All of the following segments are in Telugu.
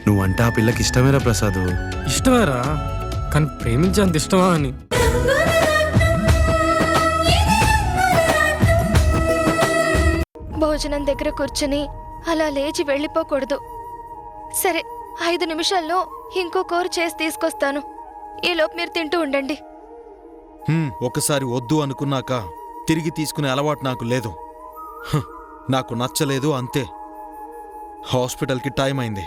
నువ్వంటే ఆ పిల్లకి ఇష్టమేరా ప్రసాద్. ఇష్టమేరా, కానీ ప్రేమించేంత ఇష్టమా అని. భోజనం దగ్గర కూర్చుని అలా లేచి వెళ్ళిపోకూడదు. సరే, 5 నిమిషాల్లో ఇంకో కూర చేసి తీసుకొస్తాను. ఈలోపు మీరు తింటూ ఉండండి. ఒకసారి వద్దు అనుకున్నాక తిరిగి తీసుకునే అలవాటు నాకు లేదు. నాకు నచ్చలేదు అంతే. హాస్పిటల్కి టైం అయింది.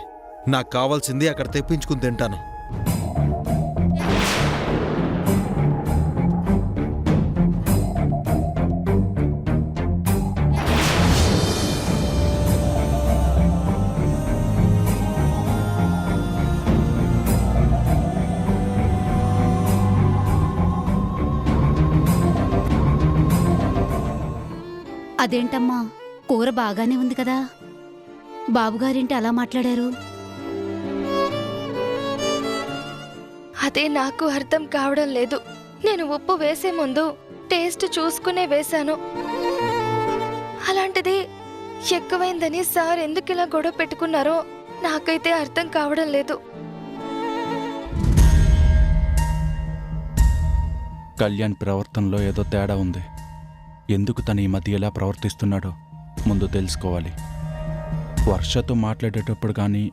నాకు కావాల్సింది అక్కడ తెప్పించుకుని తింటాను. అదేంటమ్మా, కూర బాగానే ఉంది కదా, బాబుగారింటి అలా మాట్లాడారు? అదే నాకు అర్థం కావడం లేదు. నేను ఉప్పు వేసే ముందు టేస్ట్ చూసుకునే వేశాను. అలాంటిది ఎక్కువైందని సార్ ఎందుకు ఇలా గొడవ పెట్టుకున్నారో నాకైతే అర్థం కావడం లేదు. కళ్యాణ్ ప్రవర్తనలో ఏదో తేడా ఉంది. ఎందుకు తను ఈ మధ్య ఎలా ప్రవర్తిస్తున్నాడో ముందు తెలుసుకోవాలి. వర్షతో మాట్లాడేటప్పుడు కానీ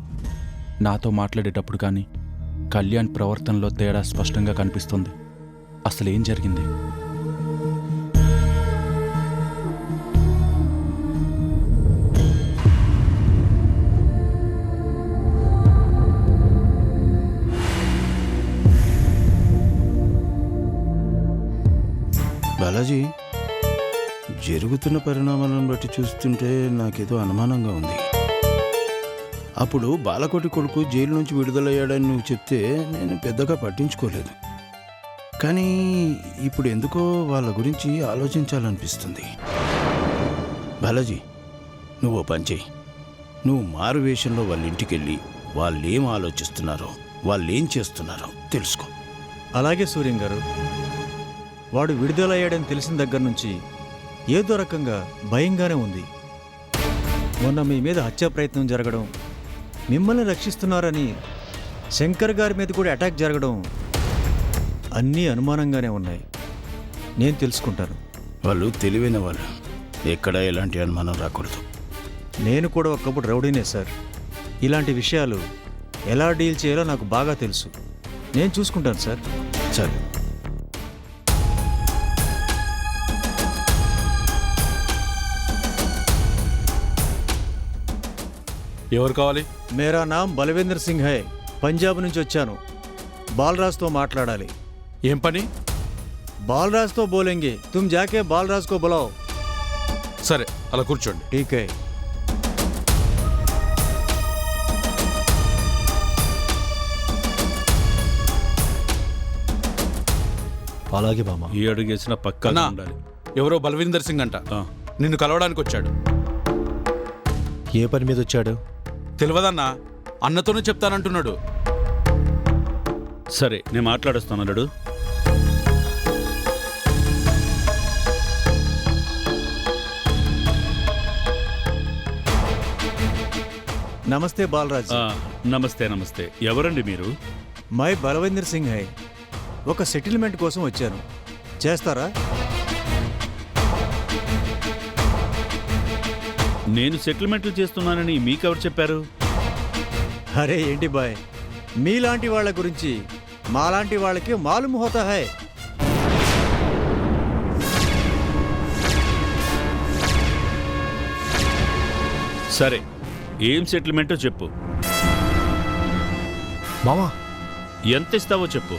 నాతో మాట్లాడేటప్పుడు కానీ కళ్యాణ్ ప్రవర్తనలో తేడా స్పష్టంగా కనిపిస్తుంది. అసలు ఏం జరిగింది? బాలాజీ, జరుగుతున్న పరిణామాలను బట్టి చూస్తుంటే నాకేదో అనుమానంగా ఉంది. అప్పుడు బాలకోటి కొడుకు జైలు నుంచి విడుదలయ్యాడని నువ్వు చెప్తే నేను పెద్దగా పట్టించుకోలేదు. కానీ ఇప్పుడు ఎందుకో వాళ్ళ గురించి ఆలోచించాలనిపిస్తుంది. బాలాజీ, నువ్వు పని చెయ్యి. నువ్వు మారు వేషంలో వాళ్ళ ఇంటికి వెళ్ళి వాళ్ళేం ఆలోచిస్తున్నారో, వాళ్ళేం చేస్తున్నారో తెలుసుకో. అలాగే సూర్యం గారు. వాడు విడుదలయ్యాడని తెలిసిన దగ్గర నుంచి ఏదో రకంగా భయంగానే ఉంది. మొన్న మీ మీద హత్యా ప్రయత్నం జరగడం, మిమ్మల్ని రక్షిస్తున్నారని శంకర్ గారి మీద కూడా అటాక్ జరగడం అన్నీ అనుమానంగానే ఉన్నాయి. నేను తెలుసుకుంటాను. వాళ్ళు తెలివైన వాళ్ళు, ఎక్కడ ఎలాంటి అనుమానం రాకూడదు. నేను కూడా ఒకప్పుడు రౌడీనే సార్. ఇలాంటి విషయాలు ఎలా డీల్ చేయాలో నాకు బాగా తెలుసు. నేను చూసుకుంటాను సార్. సరే. ఎవరు కావాలి? మేరా నామ్ బలవేంద్ర సింగ్ హై. పంజాబ్ నుంచి వచ్చాను. బాలరాజ్తో మాట్లాడాలి. ఏం పని? బాలరాజ్తో బోలేంగే. తుమ్ జాకే బాలరాజ్ కో బులావ్. సరే, అలా కూర్చోండి. ఠీక్ హై. అలాగే బామ్మ. ఈ అడుగేసిన పక్కన ఉండాలి. ఎవరో బలవీందర్ సింగ్ అంట, నిన్ను కలవడానికి వచ్చాడు. ఏ పని మీద వచ్చాడు? తెలియదన్నా, అన్నతోనే చెప్తానంటున్నాడు. సరే, నేను మాట్లాడుస్తాను అల్లుడు. నమస్తే బాలరాజ్. నమస్తే. నమస్తే. ఎవరండి మీరు? మై బలవేంద్ర సింగ్ హై. ఒక సెటిల్మెంట్ కోసం వచ్చాను. చేస్తారా? నేను సెటిల్మెంట్లు చేస్తున్నానని మీకెవరు చెప్పారు? అరే ఏంటి బాయ్, మీలాంటి వాళ్ళ గురించి మాలాంటి వాళ్ళకి మాలూమ్ హోతా హై. సరే, ఏం సెటిల్మెంటో చెప్పు. మామా, ఎంత ఇస్తావో చెప్పు.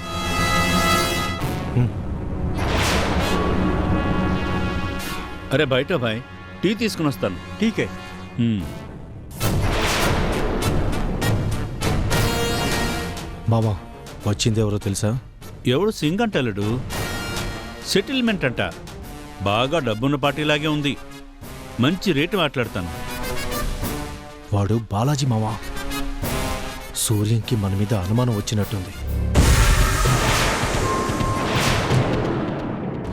అరే బయట బాయ్, టీ తీసుకుని వస్తాను. ఠీకే. మామా, వచ్చింది ఎవరో తెలుసా? ఎవడు సింగ్ అంటలుడు? సెటిల్మెంట్ అంట. బాగా డబ్బున్న పార్టీలాగే ఉంది. మంచి రేటు మాట్లాడతాను. వాడు బాలాజీ మామా. సూర్యంకి మన మీద అనుమానం వచ్చినట్టుంది.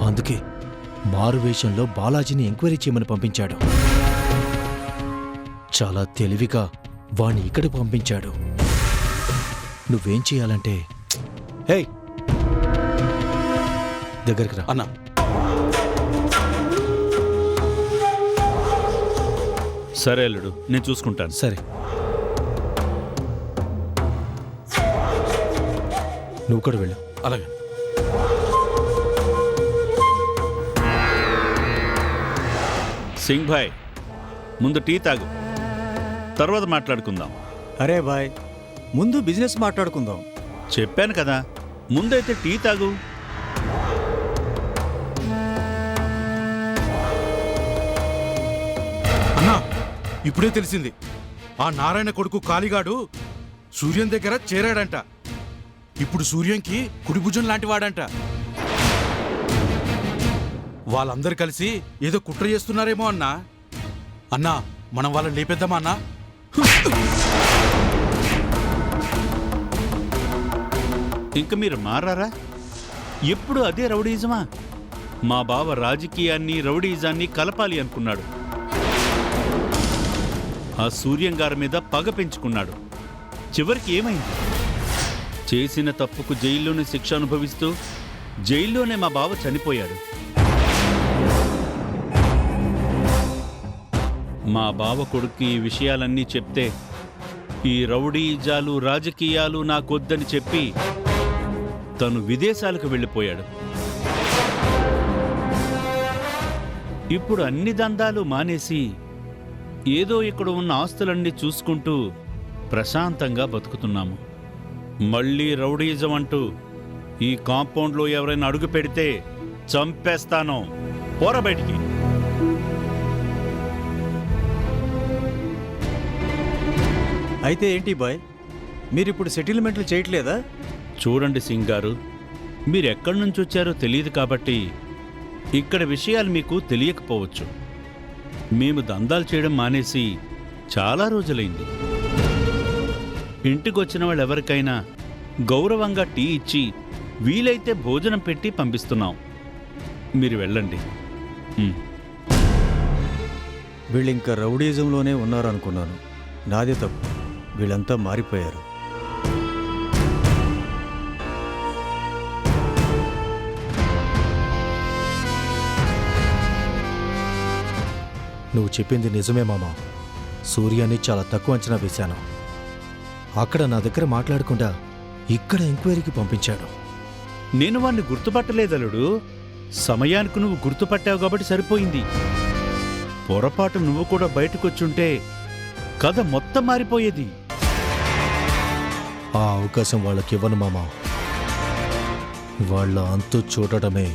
అందుకే మారువేషంలో బాలాజీని ఎంక్వైరీ చేయమని పంపించాడు. చాలా తెలివిగా వాణ్ణి ఇక్కడికి పంపించాడు. నువ్వేం చేయాలంటే హే దగ్గరికి రా. అన్నా సరే అల్లుడు, నేను చూసుకుంటాను. సరే నువ్వు కూడా వెళ్ళు. అలాగే. సింగ్ భాయ్, ముందు టీ తాగు, తర్వాత మాట్లాడుకుందాం. అరే బాయ్, ముందు బిజినెస్ మాట్లాడుకుందాం. చెప్పాను కదా, ముందైతే టీ తాగు. అన్నా ఇప్పుడే తెలిసింది, ఆ నారాయణ కొడుకు కాళీగాడు సూర్యం దగ్గర చేరాడంట. ఇప్పుడు సూర్యంకి కుడిభుజం లాంటి వాడంట. వాళ్ళందరూ కలిసి ఏదో కుట్ర చేస్తున్నారేమో అన్నా. అన్నా మనం వాళ్ళని లేపేద్దామా అన్నా? ఇంక మీరు మారారా? ఎప్పుడు అదే రౌడీజమా? మా బావ రాజకీయాన్ని రౌడీజాన్ని కలపాలి అనుకున్నాడు. ఆ సూర్యం గారి మీద పగ పెంచుకున్నాడు. చివరికి ఏమైంది? చేసిన తప్పుకు జైల్లోనే శిక్ష అనుభవిస్తూ జైల్లోనే మా బావ చనిపోయాడు. మా బావ కొడుకు ఈ విషయాలన్నీ చెప్తే ఈ రౌడీజాలు రాజకీయాలు నాకొద్దని చెప్పి తను విదేశాలకు వెళ్ళిపోయాడు. ఇప్పుడు అన్ని దందాలు మానేసి ఏదో ఇక్కడ ఉన్న ఆస్తులన్నీ చూసుకుంటూ ప్రశాంతంగా బతుకుతున్నాము. మళ్ళీ రౌడీజం అంటూ ఈ కాంపౌండ్లో ఎవరైనా అడుగు పెడితే చంపేస్తాను. పోరా బయటికి. అయితే ఏంటి బాయ్, మీరిప్పుడు సెటిల్మెంట్లు చేయట్లేదా? చూడండి సింగ్ గారు, మీరెక్కడి నుంచి వచ్చారో తెలియదు కాబట్టి ఇక్కడ విషయాలు మీకు తెలియకపోవచ్చు. మేము దందాలు చేయడం మానేసి చాలా రోజులైంది. ఇంటికొచ్చిన వాళ్ళెవరికైనా గౌరవంగా టీ ఇచ్చి వీలైతే భోజనం పెట్టి పంపిస్తున్నాం. మీరు వెళ్ళండి. వీళ్ళింకా రౌడీజంలోనే ఉన్నారు అనుకున్నాను. నాదే తప్పు. వీళ్ళంతా మారిపోయారు. నువ్వు చెప్పింది నిజమే మామా. సూర్యాన్ని చాలా తక్కువ అంచనా వేశాను. అక్కడ నా దగ్గర మాట్లాడకుండా ఇక్కడ ఎంక్వైరీకి పంపించాడు. నేను వాణ్ణి గుర్తుపట్టలేదలుడు. సమయానికి నువ్వు గుర్తుపట్టావు కాబట్టి సరిపోయింది. పొరపాటు నువ్వు కూడా బయటకొచ్చుంటే కథ మొత్తం మారిపోయేది. ఆ అవకాశం వాళ్ళకివ్వను మామా. వాళ్ళ అంతు చూడటమే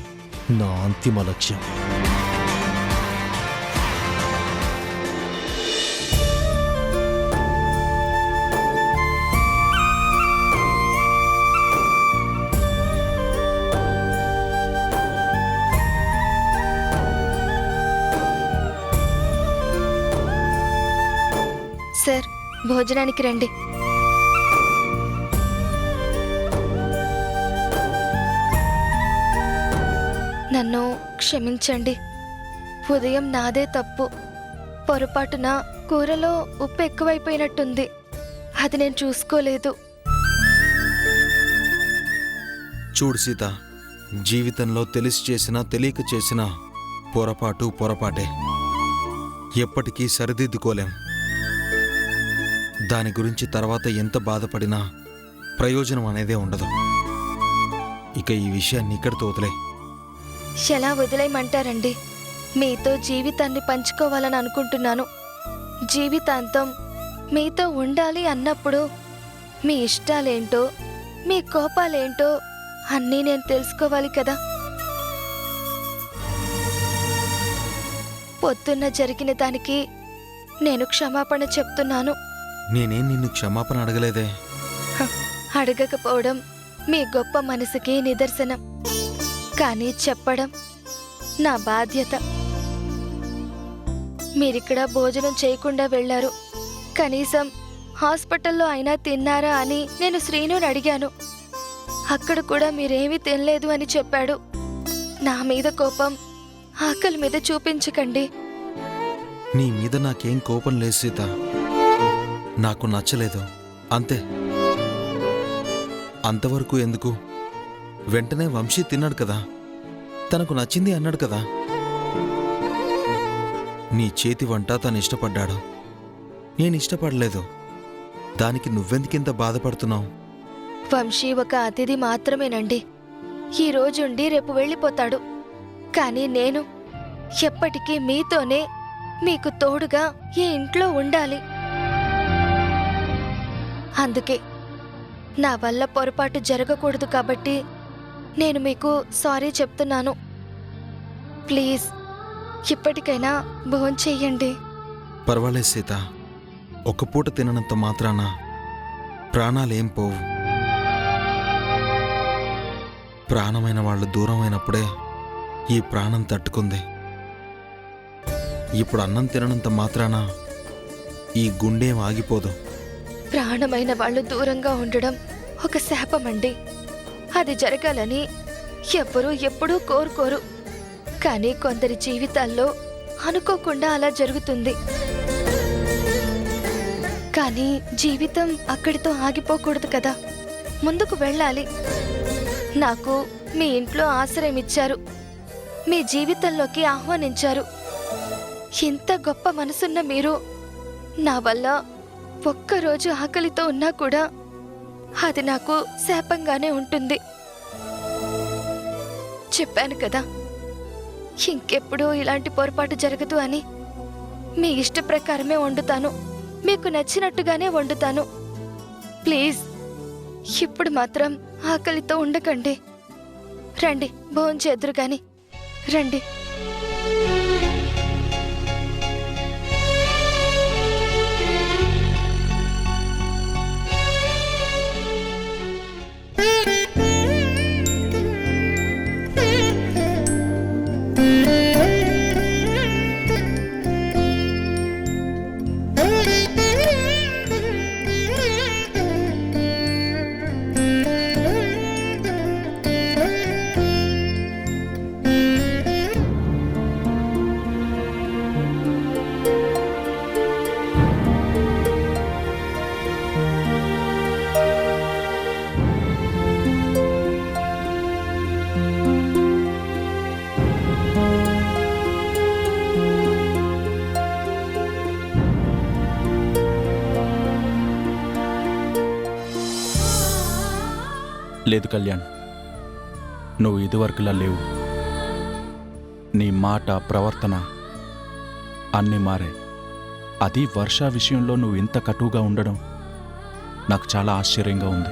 నా అంతిమ లక్ష్యం. సార్, భోజనానికి రండి. నన్ను క్షమించండి. ఉదయం నాదే తప్పు. పొరపాటున కూరలో ఉప్పు ఎక్కువైపోయినట్టుంది. అది నేను చూసుకోలేదు. చూడు సీత, జీవితంలో తెలిసి చేసినా తెలియక చేసినా పొరపాటే. ఎప్పటికీ సరిదిద్దుకోలేం. దాని గురించి తర్వాత ఎంత బాధపడినా ప్రయోజనం అనేదే ఉండదు. ఇక ఈ విషయాన్ని ఇక్కడితో వదిలే. ఎలా వదిలేయమంటారండి? మీతో జీవితాన్ని పంచుకోవాలని అనుకుంటున్నాను. జీవితాంతం మీతో ఉండాలి అన్నప్పుడు మీ ఇష్టాలేంటో మీ కోపాలేంటో అన్నీ నేను తెలుసుకోవాలి కదా. పొద్దున్న జరిగిన దానికి నేను క్షమాపణ చెప్తున్నాను. నేనేం నిన్ను క్షమాపణ అడగలేదే. అడగకపోవడం మీ గొప్ప మనసుకి నిదర్శనం. కానీ చెప్పడం నా బాధ్యత. మీరిక్కడ భోజనం చేయకుండా వెళ్లారు. కనీసం హాస్పిటల్లో అయినా తిన్నారా అని నేను శ్రీనుని అడిగాను. అక్కడ కూడా మీరేమీ తినలేదు అని చెప్పాడు. నా మీద కోపం ఆకలి మీద చూపించకండి. నీ మీద నాకేం కోపం లేదు సీత. నాకు నచ్చలేదు అంతే. అంతవరకు ఎందుకు? వెంటనే వంశీ తిన్నాడు కదా, తనకు నచ్చింది అన్నాడు కదా. నీ చేతి వంట తను ఇష్టపడ్డాడు, నేను ఇష్టపడలేదు. దానికి నువ్వెందుకింత బాధపడుతున్నావు? వంశీ ఒక అతిథి మాత్రమేనండి. ఈ రోజుండి రేపు వెళ్ళిపోతాడు. కానీ నేను ఎప్పటికీ మీతోనే, మీకు తోడుగా ఈ ఇంట్లో ఉండాలి. అందుకే నా వల్ల పొరపాటు జరగకూడదు కాబట్టి నేను మీకు సారీ చెప్తున్నాను. ప్లీజ్ ఇప్పటికైనా భోంచెయ్యండి. పర్వాలేదు సీత, ఒక పూట తిననంత మాత్రాన ప్రాణాలేం పోవు. ప్రాణమైన వాళ్ళు దూరమైనప్పుడే ఈ ప్రాణం తట్టుకుంది. ఇప్పుడు అన్నం తిననంత మాత్రాన ఈ గుండెం ఆగిపోదు. ప్రాణమైన వాళ్ళు దూరంగా ఉండడం ఒక శాపమండి. అది జరగాలని ఎవ్వరూ ఎప్పుడూ కోరుకోరు. కానీ కొందరి జీవితాల్లో అనుకోకుండా అలా జరుగుతుంది. కానీ జీవితం అక్కడితో ఆగిపోకూడదు కదా, ముందుకు వెళ్ళాలి. నాకు మీ ఇంట్లో ఆశ్రయం ఇచ్చారు, మీ జీవితంలోకి ఆహ్వానించారు. ఇంత గొప్ప మనసున్న మీరు నా వల్ల ఒక్కరోజు ఆకలితో ఉన్నా కూడా అది నాకు శాపంగానే ఉంటుంది. చెప్పాను కదా, ఇంకెప్పుడూ ఇలాంటి పొరపాటు జరగదు అని. మీ ఇష్ట ప్రకారమే వండుతాను, మీకు నచ్చినట్టుగానే వండుతాను. ప్లీజ్ ఇప్పుడు మాత్రం ఆకలితో ఉండకండి. రండి, భోంచేద్దురు గాని రండి. లేదు కళ్యాణ్, నువ్వు ఇదివరకులా లేవు. నీ మాట, ప్రవర్తన అన్నీ మారాయి. అది వర్ష విషయంలో నువ్వు ఇంత కటువుగా ఉండడం నాకు చాలా ఆశ్చర్యంగా ఉంది.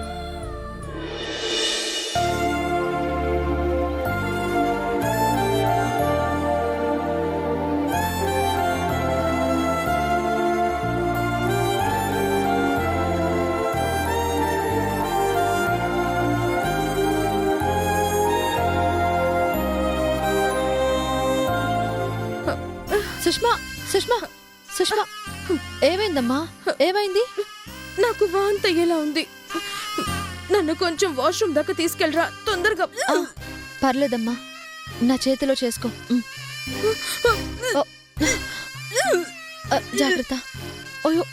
సుష్మా, సుష్మా, సుష్మా, ఏమైందమ్మా? ఏమైంది? నాకు వాంతి అయ్యేలా ఉంది. నన్ను కొంచెం వాష్రూమ్ దాకా తీసుకెళ్ళరా, తొందరగా. పర్లేదమ్మా, నా చేతిలో చేసుకో. జాగ్రత్త. అయ్యో,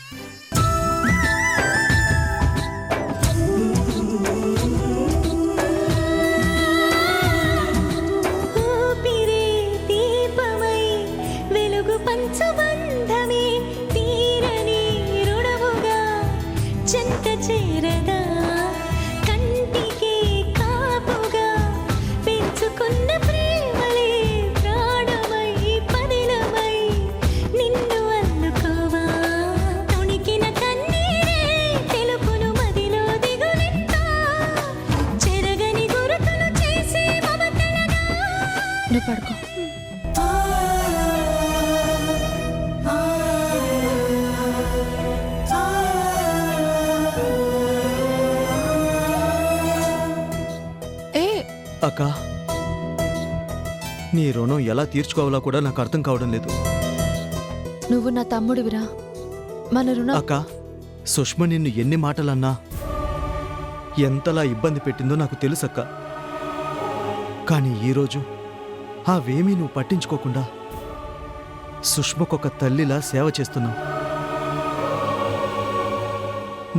నువ్వు పడుకో. అక్క, నీ రుణం ఎలా తీర్చుకోవాలో కూడా నాకు అర్థం కావడం లేదు. నువ్వు నా తమ్ముడివిరా. మన రుణం. అక్క, సుష్మ నిన్ను ఎన్ని మాటలన్నా ఎంతలా ఇబ్బంది పెట్టిందో నాకు తెలుసక్క. కానీ ఈరోజు అవేమీ నువ్వు పట్టించుకోకుండా సుష్మకొక తల్లిలా సేవ చేస్తున్నావు.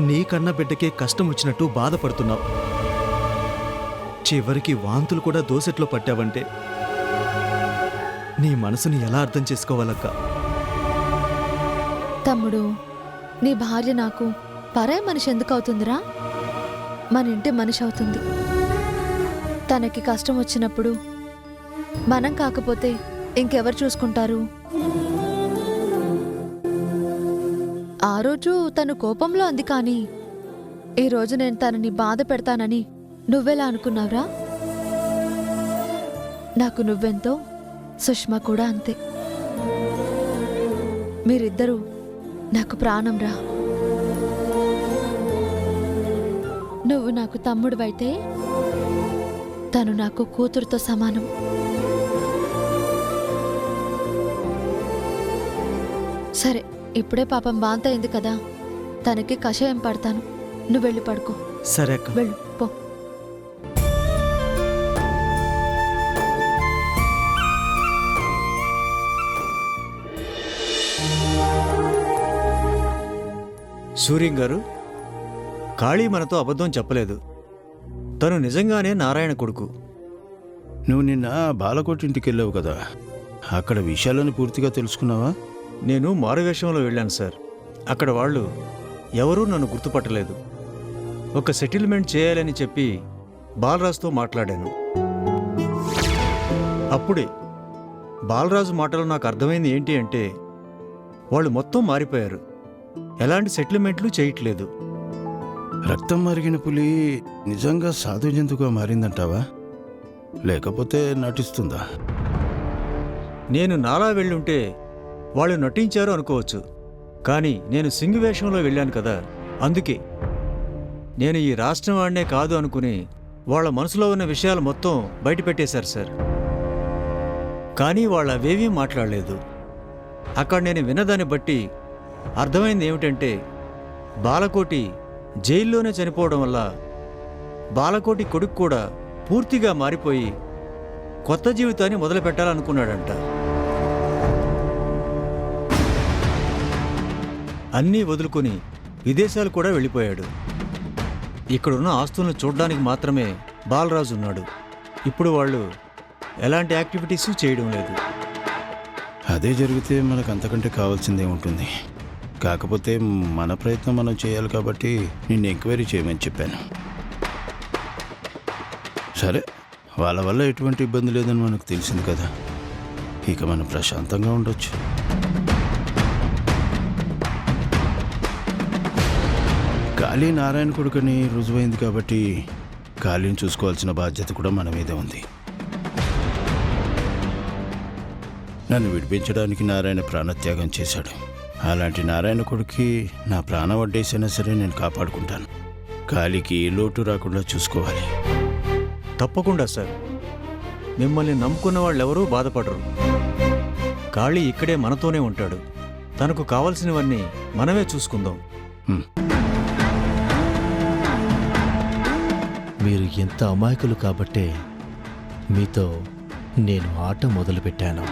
నీ కన్న బిడ్డకే కష్టం వచ్చినట్టు బాధపడుతున్నావు. చివరికి వాంతులు కూడా దోసెట్లో పట్టావంటే నీ మనసుని ఎలా అర్థం చేసుకోవాలక్క? తమ్ముడు, నీ భార్య నాకు పరాయి మనిషి ఎందుకు అవుతుందిరా? మన ఇంటి మనిషి అవుతుంది. తనకి కష్టం వచ్చినప్పుడు మనం కాకపోతే ఇంకెవరు చూసుకుంటారు? ఆ రోజు తను కోపంలో అంది, కానీ ఈరోజు నేను తనని బాధ పెడతానని నువ్వెలా అనుకున్నావురా? నాకు నువ్వెంతో, సుష్మా కూడా అంతే. మీరిద్దరూ నాకు ప్రాణంరా. నువ్వు నాకు తమ్ముడివైతే తను నాకు కూతురుతో సమానం. సరే, ఇప్పుడే పాపం బాంత అయింది కదా, తనకి కషాయం పడతాను. నువ్వు వెళ్ళి పడుకో. సరే అక్క. వెళ్ళు పో. సూర్యం గారు, కాళీ మనతో అబద్ధం చెప్పలేదు. తను నిజంగానే నారాయణ కొడుకు. నువ్వు నిన్న బాలకోటింటికి వెళ్ళావు కదా, అక్కడ విషయాలను పూర్తిగా తెలుసుకున్నావా? నేను మారువేషంలో వెళ్ళాను సార్. అక్కడ వాళ్ళు ఎవరూ నన్ను గుర్తుపట్టలేదు. ఒక సెటిల్మెంట్ చేయాలని చెప్పి బాలరాజుతో మాట్లాడాను. అప్పుడే బాలరాజు మాటలు నాకు అర్థమైంది ఏంటి అంటే, వాళ్ళు మొత్తం మారిపోయారు. ఎలాంటి సెటిల్మెంట్లు చేయట్లేదు. రక్తం మరిగిన పులి నిజంగా సాధు జంతువుగా మారిందంటావా, లేకపోతే నటిస్తుందా? నేను నాలా వెళ్ళుంటే వాళ్ళు నటించారు అనుకోవచ్చు, కానీ నేను సింగు వేషంలో వెళ్ళాను కదా, అందుకే. నేను ఈ రాష్ట్రం వాడినే కాదు అనుకుని వాళ్ళ మనసులో ఉన్న విషయాలు మొత్తం బయటపెట్టేశారు సార్. కానీ వాళ్ళు అవేవీ మాట్లాడలేదు. అక్కడ నేను విన్నదాన్ని బట్టి అర్థమైంది ఏమిటంటే, బాలకోటి జైల్లోనే చనిపోవడం వల్ల బాలకోటి కొడుకు కూడా పూర్తిగా మారిపోయి కొత్త జీవితాన్ని మొదలు పెట్టాలనుకున్నాడంట. అన్నీ వదులుకొని విదేశాలు కూడా వెళ్ళిపోయాడు. ఇక్కడున్న ఆస్తులను చూడడానికి మాత్రమే బాలరాజు ఉన్నాడు. ఇప్పుడు వాళ్ళు ఎలాంటి యాక్టివిటీస్ చేయడం లేదు. అదే జరిగితే మనకు అంతకంటే కావాల్సిందే ఉంటుంది. కాకపోతే మన ప్రయత్నం మనం చేయాలి కాబట్టి నిన్ను ఎంక్వైరీ చేయమని చెప్పాను. సరే, వాళ్ళ వల్ల ఎటువంటి ఇబ్బంది లేదని మనకు తెలిసింది కదా, ఇక మనం ప్రశాంతంగా ఉండొచ్చు. కాళీ నారాయణ కొడుకుని రుజువైంది కాబట్టి కాళీని చూసుకోవాల్సిన బాధ్యత కూడా మన మీదే ఉంది. నన్ను విడిపించడానికి నారాయణ ప్రాణత్యాగం చేశాడు. అలాంటి నారాయణ కొడుక్కి నా ప్రాణం వడ్డేసైనా సరే నేను కాపాడుకుంటాను. కాళీకి ఏ లోటు రాకుండా చూసుకోవాలి. తప్పకుండా సార్. మిమ్మల్ని నమ్ముకున్న వాళ్ళెవరూ బాధపడరు. కాళీ ఇక్కడే మనతోనే ఉంటాడు. తనకు కావలసినవన్నీ మనమే చూసుకుందాం. మీరు ఎంత అమాయకులు కాబట్టే మీతో నేను ఆట మొదలుపెట్టాను.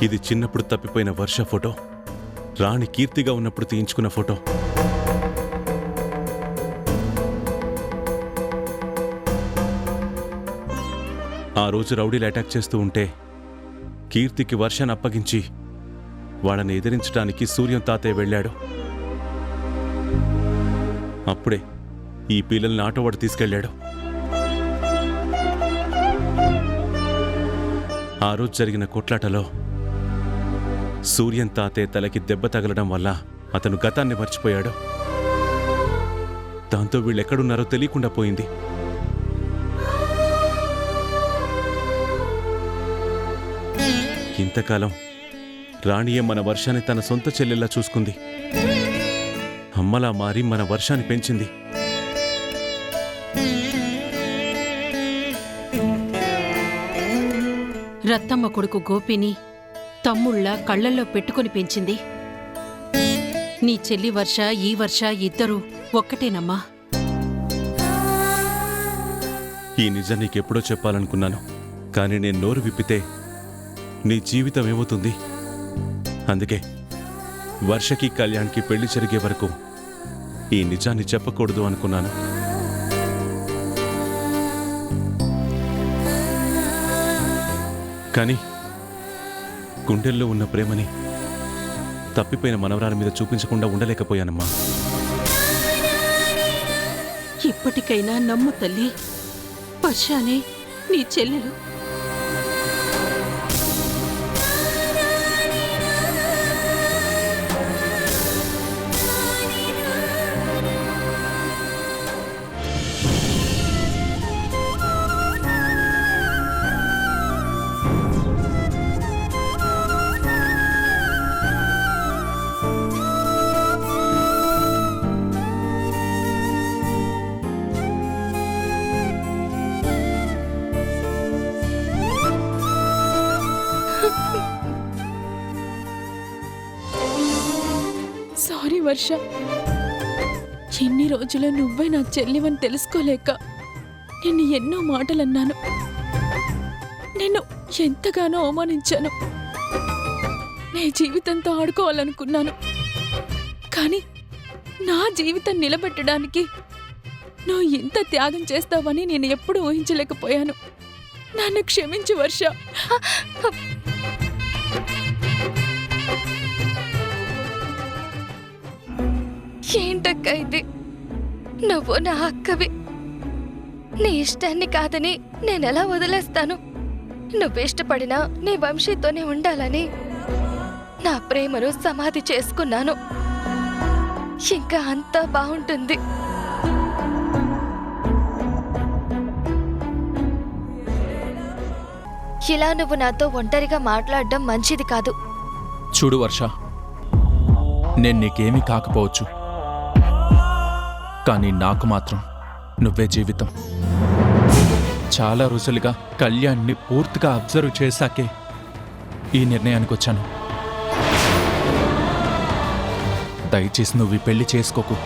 ఇది చిన్నప్పుడు తప్పిపోయిన వర్ష ఫోటో, రాణి కీర్తిగా ఉన్నప్పుడు తీయించుకున్న ఫోటో. ఆ రోజు రౌడీలు అటాక్ చేస్తూ ఉంటే కీర్తికి వర్షాన్ని అప్పగించి వాళ్ళని ఎదిరించడానికి సూర్యం తాతయ్య వెళ్ళాడు. అప్పుడే ఈ పిల్లల్ని ఆటోవాడు తీసుకెళ్ళాడు. ఆ రోజు జరిగిన కొట్లాటలో సూర్యం తాతయ్య తలకి దెబ్బ తగలడం వల్ల అతను గతాన్ని మర్చిపోయాడు. దాంతో వీళ్ళెక్కడున్నారో తెలియకుండా పోయింది. ఇంతకాలం రాణియే మన వర్షాన్ని తన సొంత చెల్లెల్లా చూసుకుంది. అమ్మలా మారి మన వర్షాన్ని పెంచింది. రత్తమ్మ కొడుకు గోపిని తమ్ముళ్ళ కళ్ళల్లో పెట్టుకుని పెంచింది. నీ చెల్లి వర్ష ఈ వర్ష ఇద్దరూ ఒక్కటేనమ్మా. ఈ నిజం నీకెప్పుడో చెప్పాలనుకున్నాను, కానీ నేను నోరు విప్పితే నీ జీవితం ఏమవుతుంది? అందుకే వర్షకి కళ్యాణ్కి పెళ్లి జరిగే వరకు ఈ నిజాన్ని చెప్పకూడదు అనుకున్నాను. కానీ గుండెల్లో ఉన్న ప్రేమని తప్పిపోయిన మనవరాల మీద చూపించకుండా ఉండలేకపోయానమ్మా. ఇప్పటికైనా నమ్ము తల్లి, వర్షానే నీ చెల్లెలు. సారీ వర్ష, ఎన్ని రోజులు నువ్వే నా చెల్లివని తెలుసుకోలేక నిన్ను ఎన్నో మాటలన్నాను. నిన్ను ఎంతగానో అవమానించాను. నీ జీవితంతో ఆడుకోవాలనుకున్నాను, కానీ నా జీవితం నిలబెట్టడానికి నువ్వు ఇంత త్యాగం చేస్తావని నేను ఎప్పుడూ ఊహించలేకపోయాను. నన్ను క్షమించు వర్ష. ఏంటక్క ఇది? నువ్వు నా అక్కవి. నీ ఇష్టాన్ని కాదని నేనెలా వదిలేస్తాను? నువ్విష్టపడినా నీ వంశీతోనే ఉండాలని నా ప్రేమను సమాధి చేసుకున్నాను. ఇంకా అంతా బాగుంటుంది. ఇలా నువ్వు నాతో ఒంటరిగా మాట్లాడడం మంచిది కాదు. చూడు వర్ష, నేను నీకేమీ కాకపోవచ్చు, కానీ నాకు మాత్రం నువ్వే జీవితం. చాలా రోజులుగా కళ్యాణ్ని పూర్తిగా అబ్జర్వ్ చేశాకే ఈ నిర్ణయానికి వచ్చాను. దయచేసి నువ్వు ఈ పెళ్లి చేసుకోకు.